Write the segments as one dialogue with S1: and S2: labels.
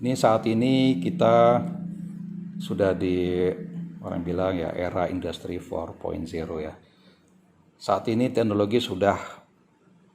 S1: Ini saat ini kita sudah di orang bilang ya era industri 4.0 ya. Saat ini teknologi sudah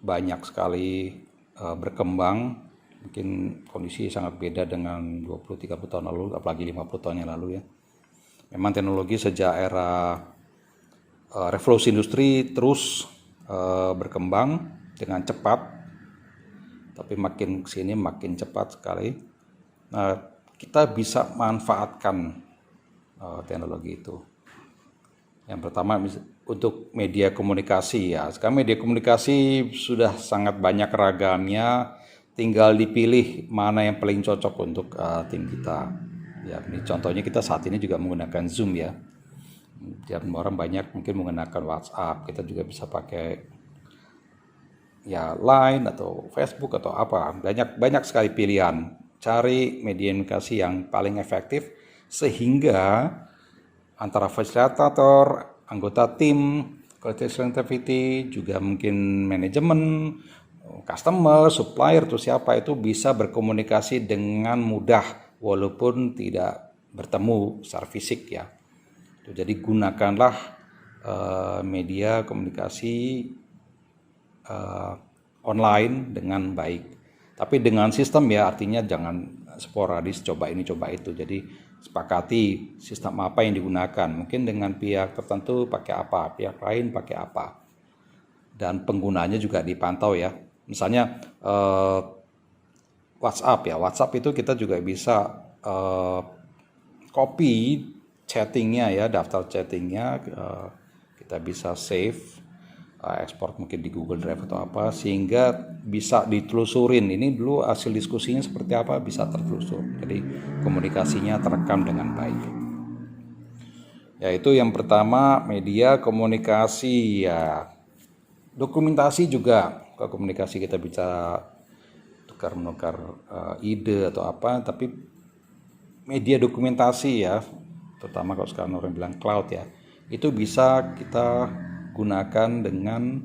S1: banyak sekali berkembang. Mungkin kondisi sangat beda dengan 20-30 tahun lalu, apalagi 50 tahun yang lalu ya. Memang teknologi sejak era revolusi industri terus berkembang dengan cepat, tapi makin kesini makin cepat sekali. Nah, kita bisa manfaatkan teknologi itu. Yang pertama untuk media komunikasi ya. Sekarang media komunikasi sudah sangat banyak ragamnya, tinggal dipilih mana yang paling cocok untuk tim kita. Ya, ini contohnya kita saat ini juga menggunakan Zoom ya. Dan orang banyak mungkin menggunakan WhatsApp, kita juga bisa pakai ya Line atau Facebook atau apa. Banyak sekali pilihan. Cari media komunikasi yang paling efektif sehingga antara fasilitator, anggota tim, quality activity, juga mungkin manajemen, customer, supplier atau siapa itu bisa berkomunikasi dengan mudah walaupun tidak bertemu secara fisik ya. Jadi gunakanlah media komunikasi online dengan baik. Tapi dengan sistem ya, artinya jangan sporadis coba ini coba itu. Jadi sepakati sistem apa yang digunakan. Mungkin dengan pihak tertentu pakai apa, pihak lain pakai apa. Dan penggunanya juga dipantau ya. Misalnya WhatsApp ya. WhatsApp itu kita juga bisa copy chattingnya ya, daftar chattingnya. Kita bisa save, ekspor mungkin di Google Drive atau apa, sehingga bisa ditelusurin ini dulu hasil diskusinya seperti apa, bisa tertelusur. Jadi komunikasinya terekam dengan baik. Yaitu yang pertama media komunikasi ya. Dokumentasi juga, kalau komunikasi kita bisa tukar-menukar ide atau apa, tapi media dokumentasi ya, terutama kalau sekarang orang bilang cloud ya, itu bisa kita gunakan dengan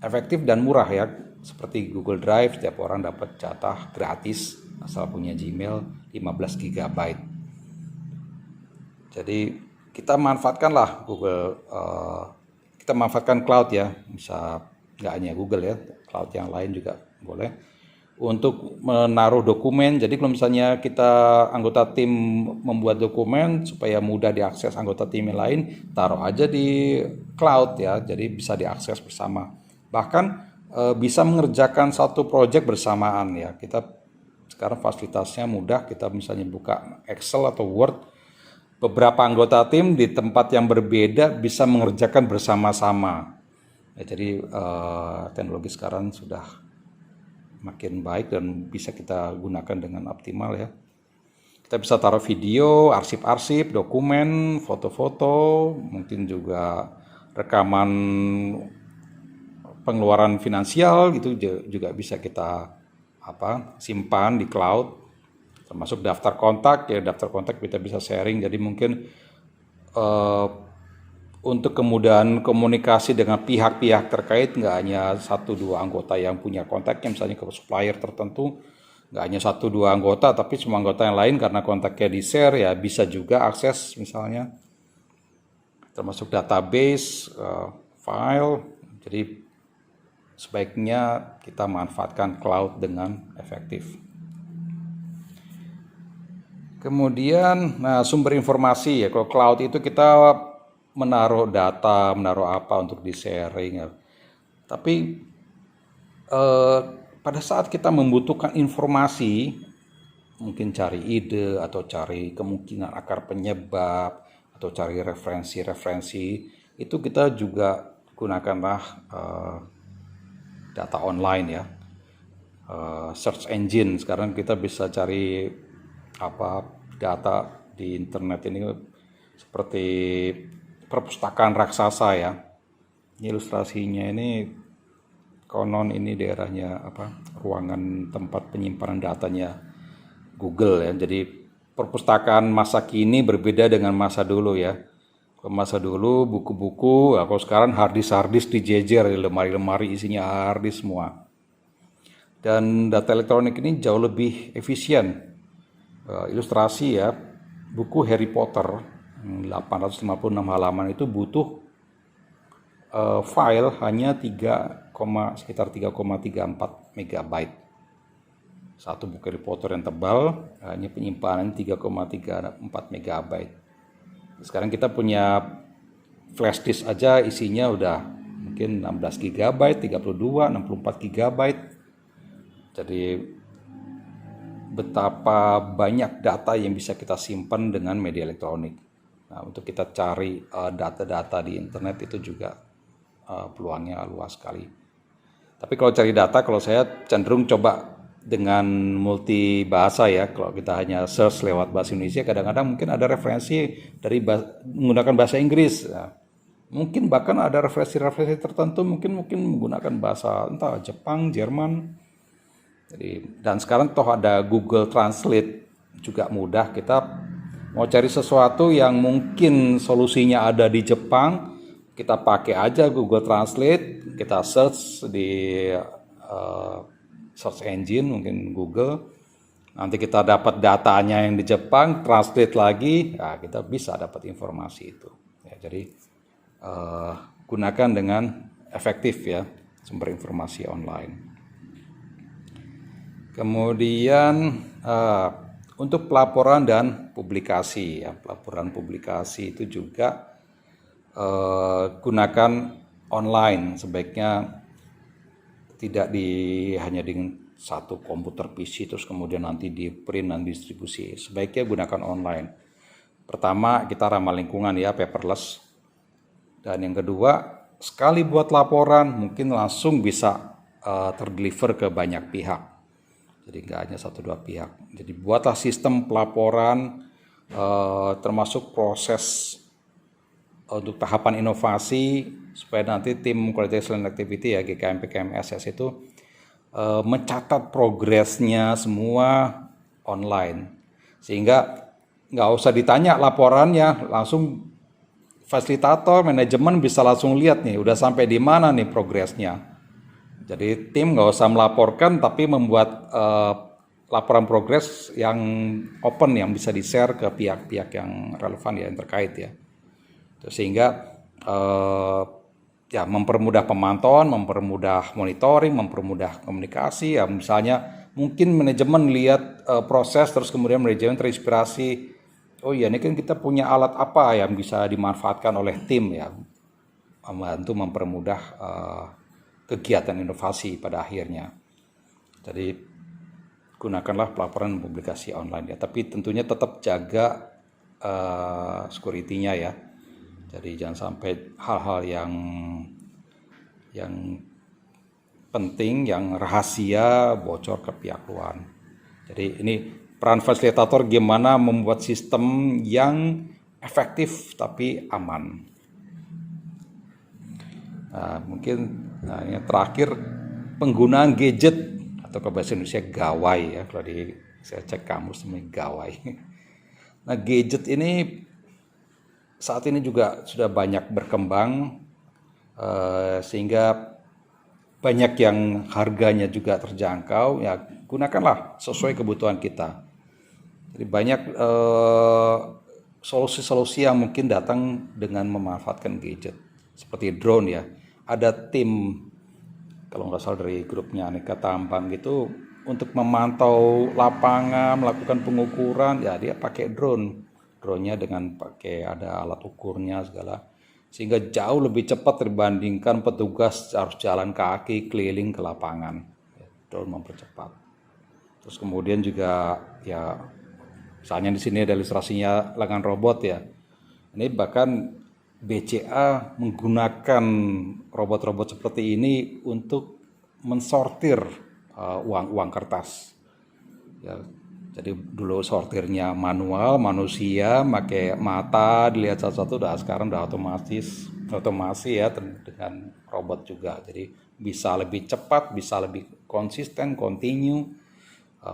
S1: efektif dan murah ya, seperti Google Drive, setiap orang dapat jatah gratis asal punya Gmail 15 GB. Jadi kita manfaatkanlah Google, kita manfaatkan cloud ya, bisa nggak hanya Google ya, cloud yang lain juga boleh untuk menaruh dokumen. Jadi kalau misalnya kita anggota tim membuat dokumen supaya mudah diakses anggota tim yang lain, taruh aja di cloud ya, jadi bisa diakses bersama. Bahkan bisa mengerjakan satu proyek bersamaan ya. Kita sekarang fasilitasnya mudah, kita misalnya buka Excel atau Word, beberapa anggota tim di tempat yang berbeda bisa mengerjakan bersama-sama. Ya, jadi teknologi sekarang sudah makin baik dan bisa kita gunakan dengan optimal ya. Kita bisa taruh video, arsip-arsip, dokumen, foto-foto, mungkin juga rekaman pengeluaran finansial gitu juga bisa kita simpan di cloud. Termasuk daftar kontak ya, daftar kontak kita bisa sharing. Jadi mungkin untuk kemudahan komunikasi dengan pihak-pihak terkait, nggak hanya 1-2 anggota yang punya kontaknya, misalnya ke supplier tertentu, nggak hanya 1-2 anggota, tapi semua anggota yang lain karena kontaknya di share ya bisa juga akses misalnya, termasuk database, file. Jadi sebaiknya kita manfaatkan cloud dengan efektif. Kemudian sumber informasi ya, kalau cloud itu kita menaruh data, menaruh apa untuk di-sharing ya. Tapi pada saat kita membutuhkan informasi, mungkin cari ide atau cari kemungkinan akar penyebab atau cari referensi-referensi, itu kita juga gunakanlah data online ya. Search engine, sekarang kita bisa cari data di internet ini seperti perpustakaan raksasa ya. Ilustrasinya ini konon ini daerahnya ruangan tempat penyimpanan datanya Google ya. Jadi perpustakaan masa kini berbeda dengan masa dulu ya. Kalau masa dulu buku-buku, kalau sekarang harddisk dijejer di lemari-lemari isinya harddisk semua. Dan data elektronik ini jauh lebih efisien. Ilustrasi ya, buku Harry Potter 856 halaman itu butuh file hanya sekitar 3,34 megabyte. Satu buku Harry Potter yang tebal hanya penyimpanan 3,34 megabyte. Sekarang kita punya flash disk aja isinya udah mungkin 16 GB, 32, 64 GB. Jadi betapa banyak data yang bisa kita simpan dengan media elektronik. Nah, untuk kita cari data-data di internet itu juga peluangnya luas sekali. Tapi kalau cari data, kalau saya cenderung coba dengan multi bahasa ya. Kalau kita hanya search lewat bahasa Indonesia, kadang-kadang mungkin ada referensi dari menggunakan bahasa Inggris. Nah, mungkin bahkan ada referensi-referensi tertentu mungkin menggunakan bahasa entah Jepang, Jerman. Jadi, dan sekarang toh ada Google Translate, juga mudah. Kita mau cari sesuatu yang mungkin solusinya ada di Jepang, kita pakai aja Google Translate, kita search di search engine mungkin Google, nanti kita dapat datanya yang di Jepang, translate lagi, ya kita bisa dapat informasi itu. Ya, jadi gunakan dengan efektif ya sumber informasi online. Kemudian untuk pelaporan dan publikasi ya, pelaporan publikasi itu juga gunakan online, sebaiknya tidak hanya dengan satu komputer PC terus kemudian nanti di print dan distribusi. Sebaiknya gunakan online. Pertama, kita ramah lingkungan ya, paperless. Dan yang kedua, sekali buat laporan mungkin langsung bisa terdeliver ke banyak pihak. Jadi nggak hanya 1-2 pihak. Jadi buatlah sistem pelaporan termasuk proses untuk tahapan inovasi supaya nanti tim Quality Excellence Activity ya GKM, PKM, SS itu mencatat progresnya semua online. Sehingga nggak usah ditanya laporannya, langsung fasilitator, manajemen bisa langsung lihat nih udah sampai di mana nih progresnya. Jadi tim nggak usah melaporkan tapi membuat laporan progres yang open yang bisa di-share ke pihak-pihak yang relevan ya, yang terkait ya. Sehingga ya mempermudah pemantauan, mempermudah monitoring, mempermudah komunikasi ya. Misalnya mungkin manajemen lihat proses terus kemudian manajemen terinspirasi, oh iya ini kan kita punya alat apa yang bisa dimanfaatkan oleh tim ya, membantu mempermudah kegiatan inovasi pada akhirnya. Jadi gunakanlah pelaporan publikasi online ya, tapi tentunya tetap jaga security-nya ya. Jadi jangan sampai hal-hal yang penting, yang rahasia bocor ke pihak luar. Jadi ini peran fasilitator gimana membuat sistem yang efektif tapi aman. Nah, mungkin yang terakhir, penggunaan gadget atau ke bahasa Indonesia gawai ya, kalau saya cek kamus namanya gawai. Nah, gadget ini saat ini juga sudah banyak berkembang sehingga banyak yang harganya juga terjangkau ya, gunakanlah sesuai kebutuhan kita. Jadi banyak solusi-solusi yang mungkin datang dengan memanfaatkan gadget seperti drone ya. Ada tim kalau nggak salah dari grupnya Aneka Tambang gitu untuk memantau lapangan, melakukan pengukuran ya, dia pakai drone-nya dengan pakai ada alat ukurnya segala, sehingga jauh lebih cepat dibandingkan petugas harus jalan kaki keliling ke lapangan. Drone mempercepat. Terus kemudian juga ya misalnya di sini ada ilustrasinya lengan robot ya. Ini bahkan BCA menggunakan robot-robot seperti ini untuk mensortir uang kertas. Ya, jadi dulu sortirnya manual, manusia pakai mata dilihat satu-satu, sekarang udah otomasi ya dengan robot juga. Jadi bisa lebih cepat, bisa lebih konsisten, continue,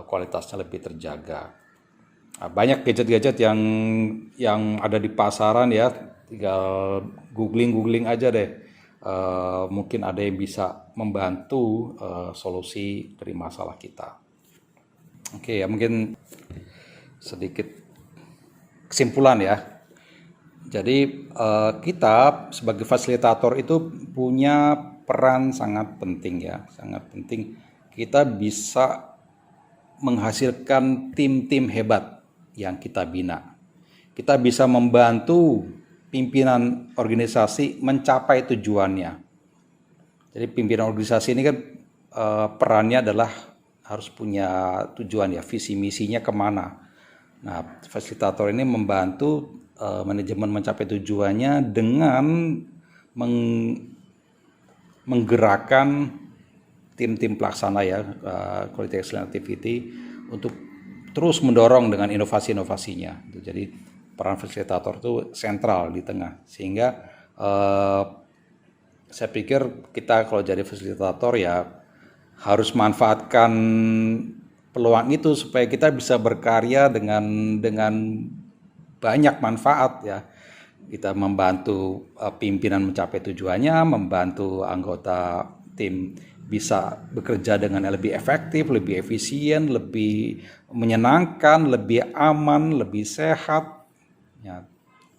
S1: kualitasnya lebih terjaga. Banyak gadget-gadget yang ada di pasaran ya, tinggal googling aja deh. mungkin ada yang bisa membantu solusi dari masalah kita. Oke, ya mungkin sedikit kesimpulan ya. Jadi kita sebagai fasilitator itu punya peran sangat penting ya, sangat penting. Kita bisa menghasilkan tim-tim hebat yang kita bina. Kita bisa membantu pimpinan organisasi mencapai tujuannya. Jadi pimpinan organisasi ini kan perannya adalah harus punya tujuan ya, visi misinya kemana. Nah, fasilitator ini membantu manajemen mencapai tujuannya dengan menggerakkan tim-tim pelaksana ya, quality excellence activity, untuk terus mendorong dengan inovasi-inovasinya. Jadi peran fasilitator itu sentral di tengah, sehingga saya pikir kita kalau jadi fasilitator ya harus manfaatkan peluang itu supaya kita bisa berkarya dengan banyak manfaat ya. Kita membantu pimpinan mencapai tujuannya, membantu anggota tim bisa bekerja dengan lebih efektif, lebih efisien, lebih menyenangkan, lebih aman, lebih sehat. Ya,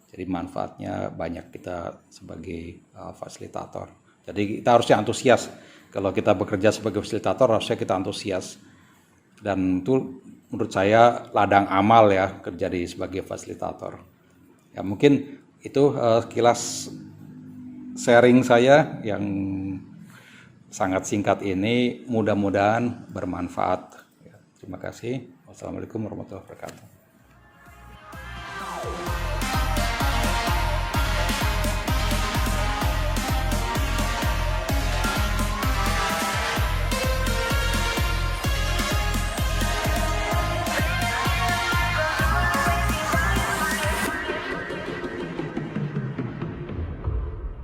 S1: jadi manfaatnya banyak kita sebagai fasilitator. Jadi kita harusnya antusias. Kalau kita bekerja sebagai fasilitator harusnya kita antusias. Dan itu menurut saya ladang amal ya kerja sebagai fasilitator. Ya mungkin itu sekilas sharing saya yang sangat singkat ini, mudah-mudahan bermanfaat. Ya, terima kasih. Wassalamualaikum warahmatullahi wabarakatuh.